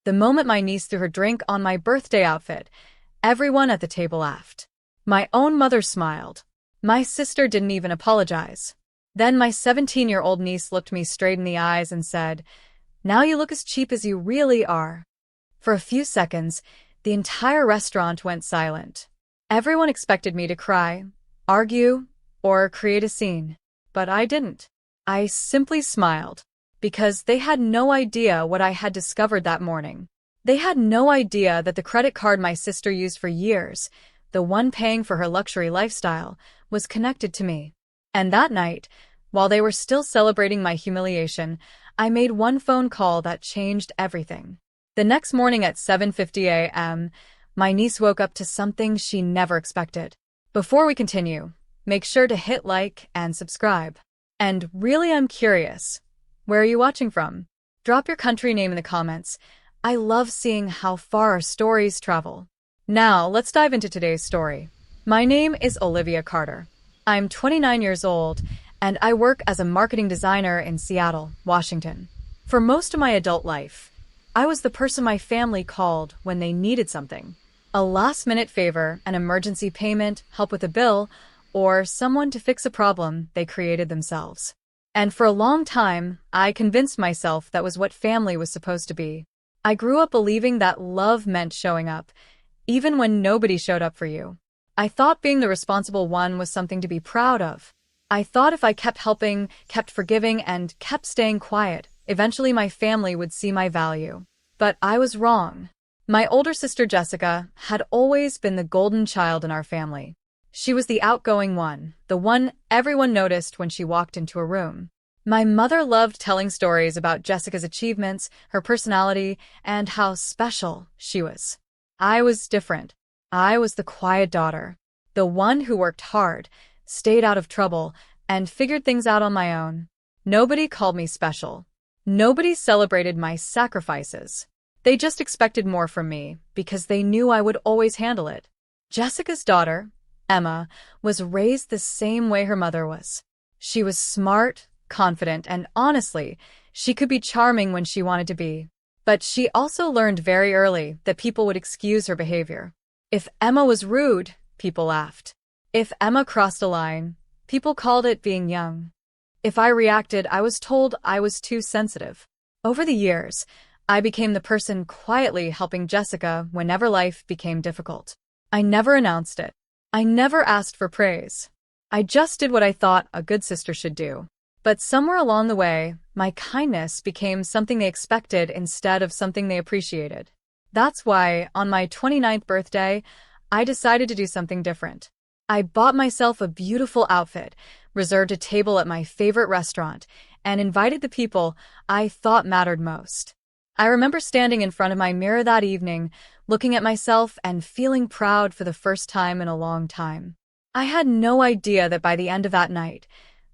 The moment my niece threw her drink on my birthday outfit, everyone at the table laughed. My own mother smiled. My sister didn't even apologize. Then my 17-year-old niece looked me straight in the eyes and said, "Now you look as cheap as you really are." For a few seconds, the entire restaurant went silent. Everyone expected me to cry, argue, or create a scene. But I didn't. I simply smiled. Because they had no idea what I had discovered that morning. They had no idea that the credit card my sister used for years, the one paying for her luxury lifestyle, was connected to me. And that night, while they were still celebrating my humiliation, I made one phone call that changed everything. The next morning at 7:50 a.m., my niece woke up to something she never expected. Before we continue, make sure to hit like and subscribe. And really, I'm curious, where are you watching from? Drop your country name in the comments. I love seeing how far our stories travel. Now, let's dive into today's story. My name is Olivia Carter. I'm 29 years old, and I work as a marketing designer in Seattle, Washington. For most of my adult life, I was the person my family called when they needed something. A last-minute favor, an emergency payment, help with a bill, or someone to fix a problem they created themselves. And for a long time, I convinced myself that was what family was supposed to be. I grew up believing that love meant showing up, even when nobody showed up for you. I thought being the responsible one was something to be proud of. I thought if I kept helping, kept forgiving, and kept staying quiet, eventually my family would see my value. But I was wrong. My older sister Jessica had always been the golden child in our family. She was the outgoing one, the one everyone noticed when she walked into a room. My mother loved telling stories about Jessica's achievements, her personality, and how special she was. I was different. I was the quiet daughter, the one who worked hard, stayed out of trouble, and figured things out on my own. Nobody called me special. Nobody celebrated my sacrifices. They just expected more from me because they knew I would always handle it. Jessica's daughter, Emma, was raised the same way her mother was. She was smart, confident, and honestly, she could be charming when she wanted to be. But she also learned very early that people would excuse her behavior. If Emma was rude, people laughed. If Emma crossed a line, people called it being young. If I reacted, I was told I was too sensitive. Over the years, I became the person quietly helping Jessica whenever life became difficult. I never announced it. I never asked for praise. I just did what I thought a good sister should do. But somewhere along the way, my kindness became something they expected instead of something they appreciated. That's why, on my 29th birthday, I decided to do something different. I bought myself a beautiful outfit, reserved a table at my favorite restaurant, and invited the people I thought mattered most. I remember standing in front of my mirror that evening, looking at myself and feeling proud for the first time in a long time. I had no idea that by the end of that night,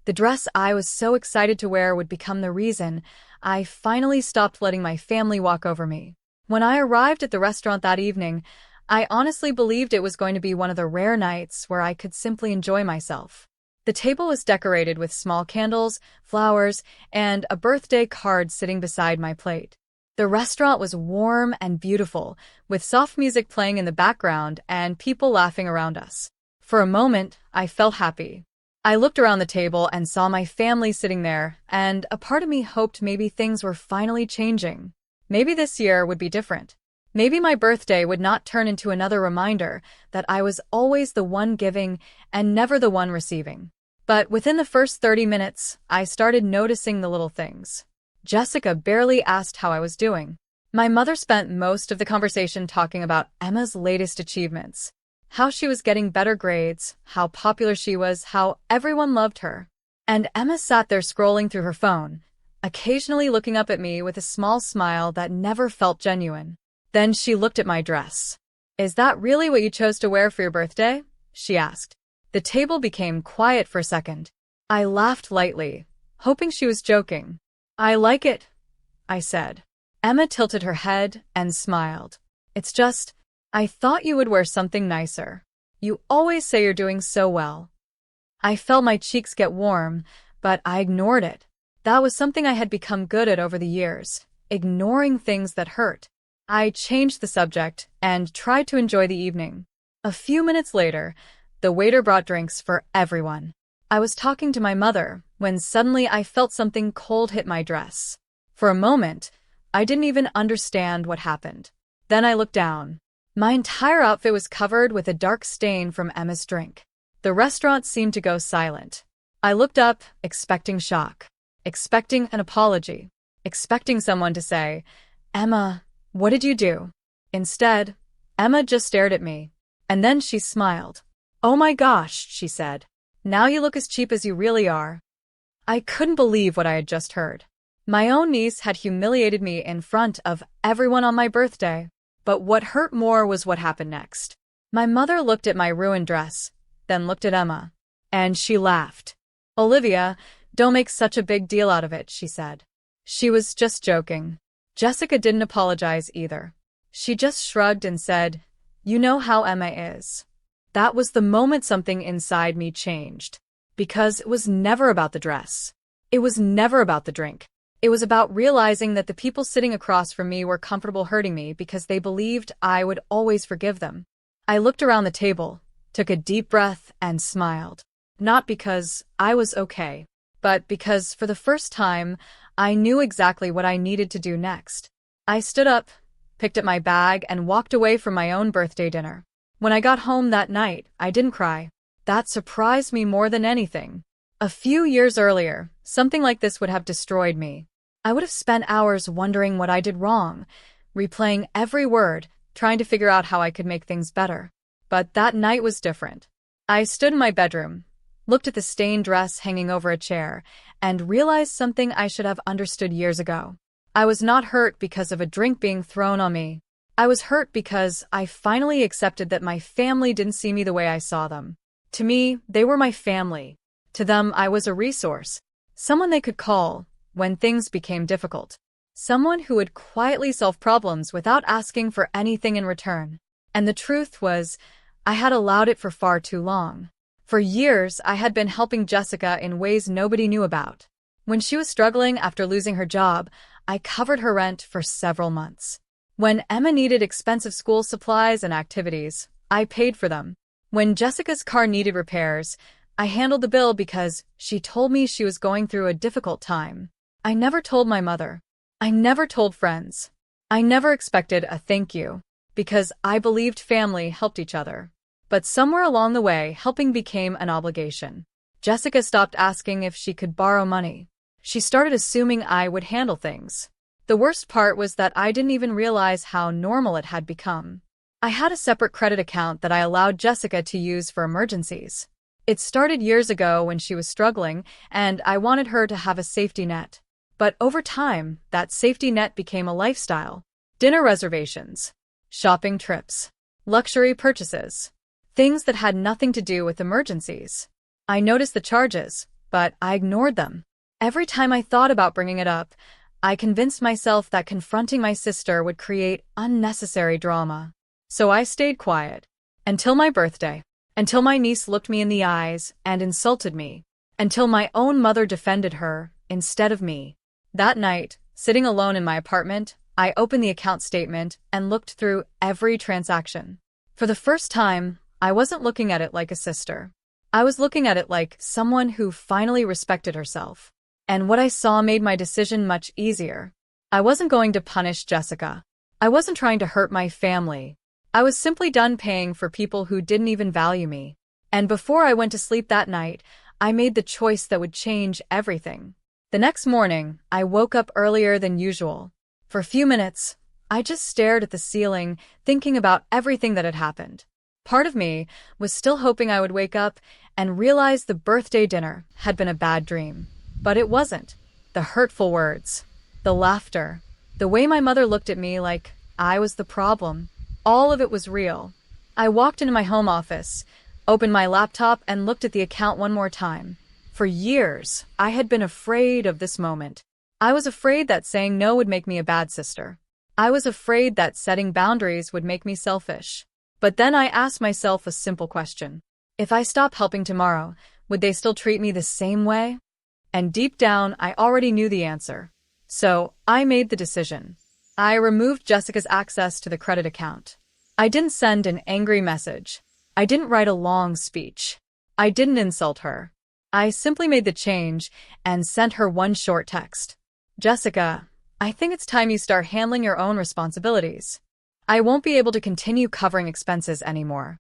the dress I was so excited to wear would become the reason I finally stopped letting my family walk over me. When I arrived at the restaurant that evening, I honestly believed it was going to be one of the rare nights where I could simply enjoy myself. The table was decorated with small candles, flowers, and a birthday card sitting beside my plate. The restaurant was warm and beautiful, with soft music playing in the background and people laughing around us. For a moment, I felt happy. I looked around the table and saw my family sitting there, and a part of me hoped maybe things were finally changing. Maybe this year would be different. Maybe my birthday would not turn into another reminder that I was always the one giving and never the one receiving. But within the first 30 minutes, I started noticing the little things. Jessica barely asked how I was doing. My mother spent most of the conversation talking about Emma's latest achievements, how she was getting better grades, how popular she was, how everyone loved her. And Emma sat there scrolling through her phone, occasionally looking up at me with a small smile that never felt genuine. Then she looked at my dress. "Is that really what you chose to wear for your birthday?" she asked. The table became quiet for a second. I laughed lightly, hoping she was joking. "I like it," I said. Emma tilted her head and smiled. "It's just, I thought you would wear something nicer. You always say you're doing so well." I felt my cheeks get warm, but I ignored it. That was something I had become good at over the years, ignoring things that hurt. I changed the subject and tried to enjoy the evening. A few minutes later, the waiter brought drinks for everyone. I was talking to my mother when suddenly I felt something cold hit my dress. For a moment, I didn't even understand what happened. Then I looked down. My entire outfit was covered with a dark stain from Emma's drink. The restaurant seemed to go silent. I looked up, expecting shock, expecting an apology, expecting someone to say, "Emma, what did you do?" Instead, Emma just stared at me. And then she smiled. "Oh my gosh," she said. "Now you look as cheap as you really are." I couldn't believe what I had just heard. My own niece had humiliated me in front of everyone on my birthday. But what hurt more was what happened next. My mother looked at my ruined dress, then looked at Emma. And she laughed. "Olivia, don't make such a big deal out of it," she said. She was just joking. Jessica didn't apologize either. She just shrugged and said, "You know how Emma is." That was the moment something inside me changed. Because it was never about the dress. It was never about the drink. It was about realizing that the people sitting across from me were comfortable hurting me because they believed I would always forgive them. I looked around the table, took a deep breath, and smiled. Not because I was okay, but because for the first time, I knew exactly what I needed to do next. I stood up, picked up my bag, and walked away from my own birthday dinner. When I got home that night, I didn't cry. That surprised me more than anything. A few years earlier, something like this would have destroyed me. I would have spent hours wondering what I did wrong, replaying every word, trying to figure out how I could make things better. But that night was different. I stood in my bedroom, looked at the stained dress hanging over a chair, and realized something I should have understood years ago. I was not hurt because of a drink being thrown on me. I was hurt because I finally accepted that my family didn't see me the way I saw them. To me, they were my family. To them, I was a resource, someone they could call when things became difficult, someone who would quietly solve problems without asking for anything in return. And the truth was, I had allowed it for far too long. For years, I had been helping Jessica in ways nobody knew about. When she was struggling after losing her job, I covered her rent for several months. When Emma needed expensive school supplies and activities, I paid for them. When Jessica's car needed repairs, I handled the bill because she told me she was going through a difficult time. I never told my mother. I never told friends. I never expected a thank you, because I believed family helped each other. But somewhere along the way, helping became an obligation. Jessica stopped asking if she could borrow money. She started assuming I would handle things. The worst part was that I didn't even realize how normal it had become. I had a separate credit account that I allowed Jessica to use for emergencies. It started years ago when she was struggling, and I wanted her to have a safety net. But over time, that safety net became a lifestyle. Dinner reservations, shopping trips, luxury purchases, things that had nothing to do with emergencies. I noticed the charges, but I ignored them. Every time I thought about bringing it up, I convinced myself that confronting my sister would create unnecessary drama. So I stayed quiet. Until my birthday. Until my niece looked me in the eyes and insulted me. Until my own mother defended her instead of me. That night, sitting alone in my apartment, I opened the account statement and looked through every transaction. For the first time, I wasn't looking at it like a sister. I was looking at it like someone who finally respected herself. And what I saw made my decision much easier. I wasn't going to punish Jessica. I wasn't trying to hurt my family. I was simply done paying for people who didn't even value me. And before I went to sleep that night, I made the choice that would change everything. The next morning, I woke up earlier than usual. For a few minutes, I just stared at the ceiling, thinking about everything that had happened. Part of me was still hoping I would wake up and realize the birthday dinner had been a bad dream. But it wasn't. The hurtful words, the laughter, the way my mother looked at me like I was the problem, all of it was real. I walked into my home office, opened my laptop, and looked at the account one more time. For years, I had been afraid of this moment. I was afraid that saying no would make me a bad sister. I was afraid that setting boundaries would make me selfish. But then I asked myself a simple question. If I stop helping tomorrow, would they still treat me the same way? And deep down, I already knew the answer. So, I made the decision. I removed Jessica's access to the credit account. I didn't send an angry message. I didn't write a long speech. I didn't insult her. I simply made the change and sent her one short text. Jessica, I think it's time you start handling your own responsibilities. I won't be able to continue covering expenses anymore.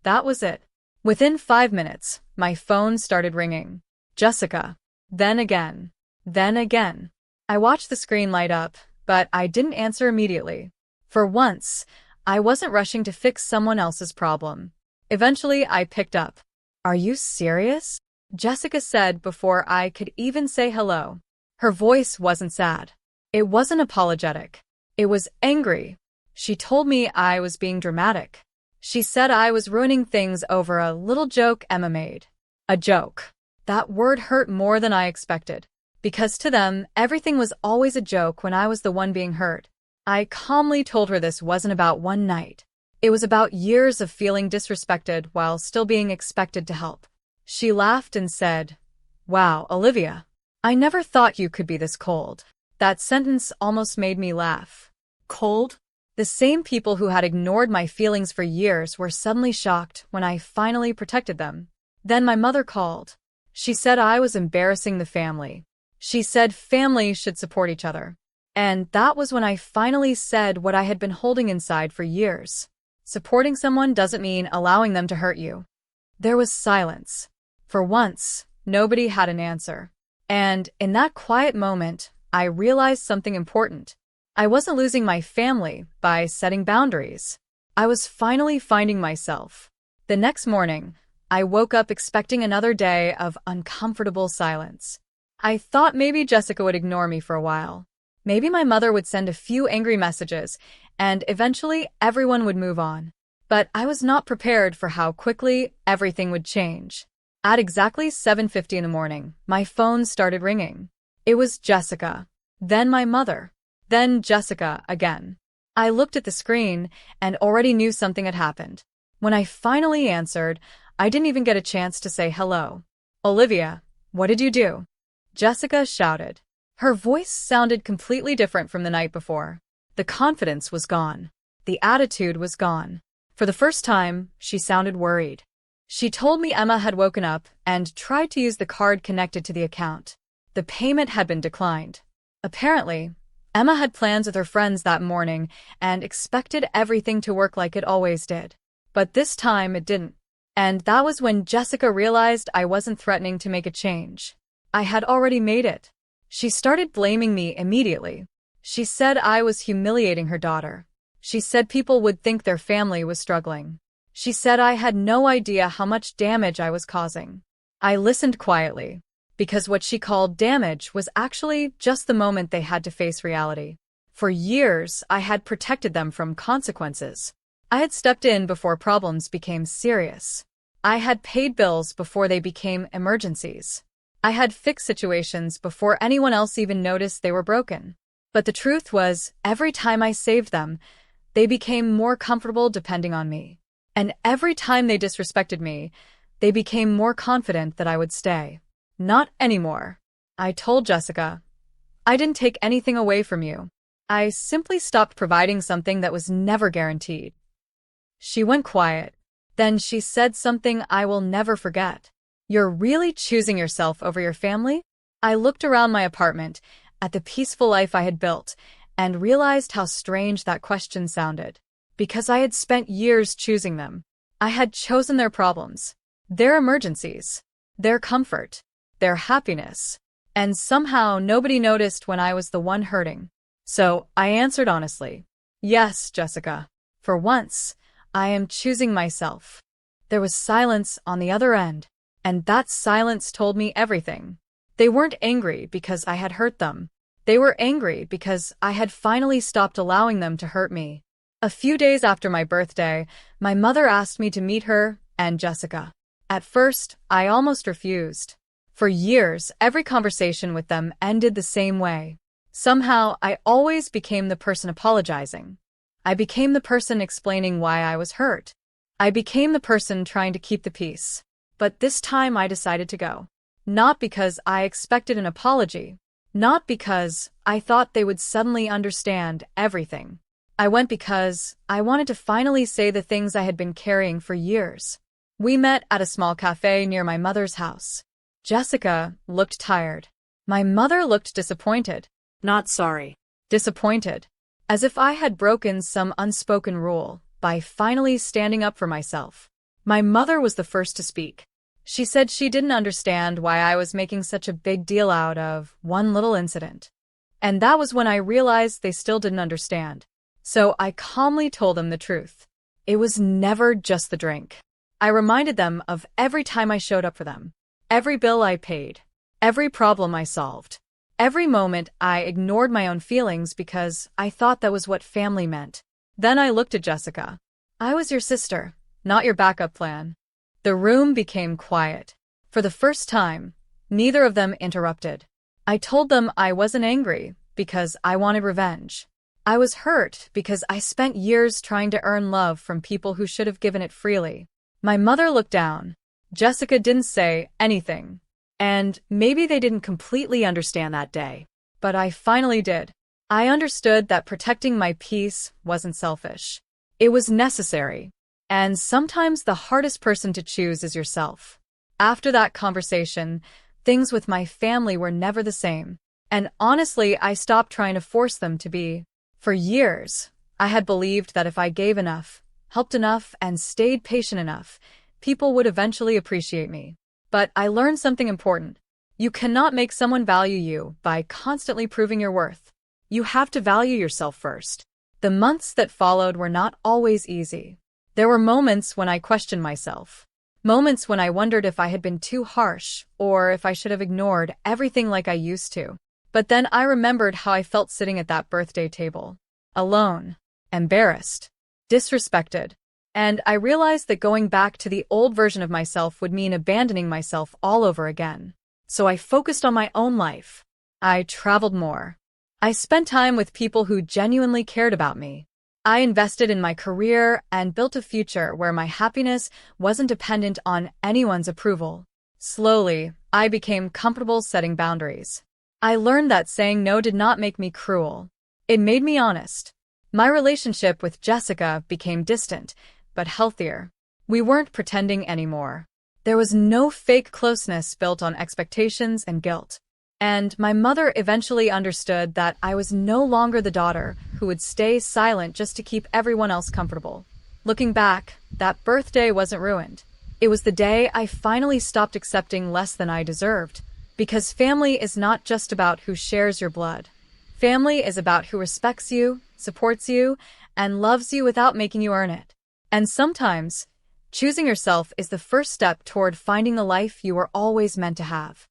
That was it. Within 5 minutes, my phone started ringing. Jessica. Then again. Then again. I watched the screen light up, but I didn't answer immediately. For once, I wasn't rushing to fix someone else's problem. Eventually, I picked up. Are you serious? Jessica said before I could even say hello. Her voice wasn't sad. It wasn't apologetic. It was angry. She told me I was being dramatic. She said I was ruining things over a little joke Emma made. A joke. That word hurt more than I expected. Because to them, everything was always a joke when I was the one being hurt. I calmly told her this wasn't about one night. It was about years of feeling disrespected while still being expected to help. She laughed and said, "Wow, Olivia. I never thought you could be this cold." That sentence almost made me laugh. Cold? The same people who had ignored my feelings for years were suddenly shocked when I finally protected them. Then my mother called. She said I was embarrassing the family. She said families should support each other. And that was when I finally said what I had been holding inside for years. Supporting someone doesn't mean allowing them to hurt you. There was silence. For once, nobody had an answer. And in that quiet moment, I realized something important. I wasn't losing my family by setting boundaries. I was finally finding myself. The next morning, I woke up expecting another day of uncomfortable silence. I thought maybe Jessica would ignore me for a while. Maybe my mother would send a few angry messages, and eventually everyone would move on. But I was not prepared for how quickly everything would change. At exactly 7:50 in the morning, my phone started ringing. It was Jessica. Then my mother. Then Jessica again. I looked at the screen and already knew something had happened. When I finally answered, I didn't even get a chance to say hello. "Olivia, what did you do?" Jessica shouted. Her voice sounded completely different from the night before. The confidence was gone. The attitude was gone. For the first time, she sounded worried. She told me Emma had woken up and tried to use the card connected to the account. The payment had been declined. Apparently, Emma had plans with her friends that morning and expected everything to work like it always did. But this time it didn't. And that was when Jessica realized I wasn't threatening to make a change. I had already made it. She started blaming me immediately. She said I was humiliating her daughter. She said people would think their family was struggling. She said I had no idea how much damage I was causing. I listened quietly, because what she called damage was actually just the moment they had to face reality. For years, I had protected them from consequences. I had stepped in before problems became serious. I had paid bills before they became emergencies. I had fixed situations before anyone else even noticed they were broken. But the truth was, every time I saved them, they became more comfortable depending on me. And every time they disrespected me, they became more confident that I would stay. Not anymore. I told Jessica, I didn't take anything away from you. I simply stopped providing something that was never guaranteed. She went quiet. Then she said something I will never forget. "You're really choosing yourself over your family?" I looked around my apartment at the peaceful life I had built and realized how strange that question sounded. Because I had spent years choosing them. I had chosen their problems, their emergencies, their comfort, their happiness. And somehow nobody noticed when I was the one hurting. So I answered honestly, "Yes, Jessica. For once, I am choosing myself." There was silence on the other end. And that silence told me everything. They weren't angry because I had hurt them. They were angry because I had finally stopped allowing them to hurt me. A few days after my birthday, my mother asked me to meet her and Jessica. At first, I almost refused. For years, every conversation with them ended the same way. Somehow, I always became the person apologizing. I became the person explaining why I was hurt. I became the person trying to keep the peace. But this time I decided to go. Not because I expected an apology, Not because I thought they would suddenly understand everything. I went because I wanted to finally say the things I had been carrying for years. We met at a small cafe near my mother's house. Jessica looked tired. My mother looked disappointed. Not sorry. Disappointed. As if I had broken some unspoken rule by finally standing up for myself. My mother was the first to speak. She said she didn't understand why I was making such a big deal out of one little incident. And that was when I realized they still didn't understand. So I calmly told them the truth. It was never just the drink. I reminded them of every time I showed up for them, every bill I paid, every problem I solved, every moment I ignored my own feelings because I thought that was what family meant. Then I looked at Jessica. I was your sister, not your backup plan. The room became quiet. For the first time, neither of them interrupted. I told them I wasn't angry because I wanted revenge. I was hurt because I spent years trying to earn love from people who should have given it freely. My mother looked down. Jessica didn't say anything. And maybe they didn't completely understand that day. But I finally did. I understood that protecting my peace wasn't selfish. It was necessary. And sometimes the hardest person to choose is yourself. After that conversation, things with my family were never the same. And honestly, I stopped trying to force them to be. For years, I had believed that if I gave enough, helped enough, and stayed patient enough, people would eventually appreciate me. But I learned something important. You cannot make someone value you by constantly proving your worth. You have to value yourself first. The months that followed were not always easy. There were moments when I questioned myself. Moments when I wondered if I had been too harsh or if I should have ignored everything like I used to. But then I remembered how I felt sitting at that birthday table. Alone. Embarrassed. Disrespected. And I realized that going back to the old version of myself would mean abandoning myself all over again. So I focused on my own life. I traveled more. I spent time with people who genuinely cared about me. I invested in my career and built a future where my happiness wasn't dependent on anyone's approval. Slowly, I became comfortable setting boundaries. I learned that saying no did not make me cruel. It made me honest. My relationship with Jessica became distant, but healthier. We weren't pretending anymore. There was no fake closeness built on expectations and guilt. And my mother eventually understood that I was no longer the daughter who would stay silent just to keep everyone else comfortable. Looking back, that birthday wasn't ruined. It was the day I finally stopped accepting less than I deserved. Because family is not just about who shares your blood. Family is about who respects you, supports you, and loves you without making you earn it. And sometimes, choosing yourself is the first step toward finding the life you were always meant to have.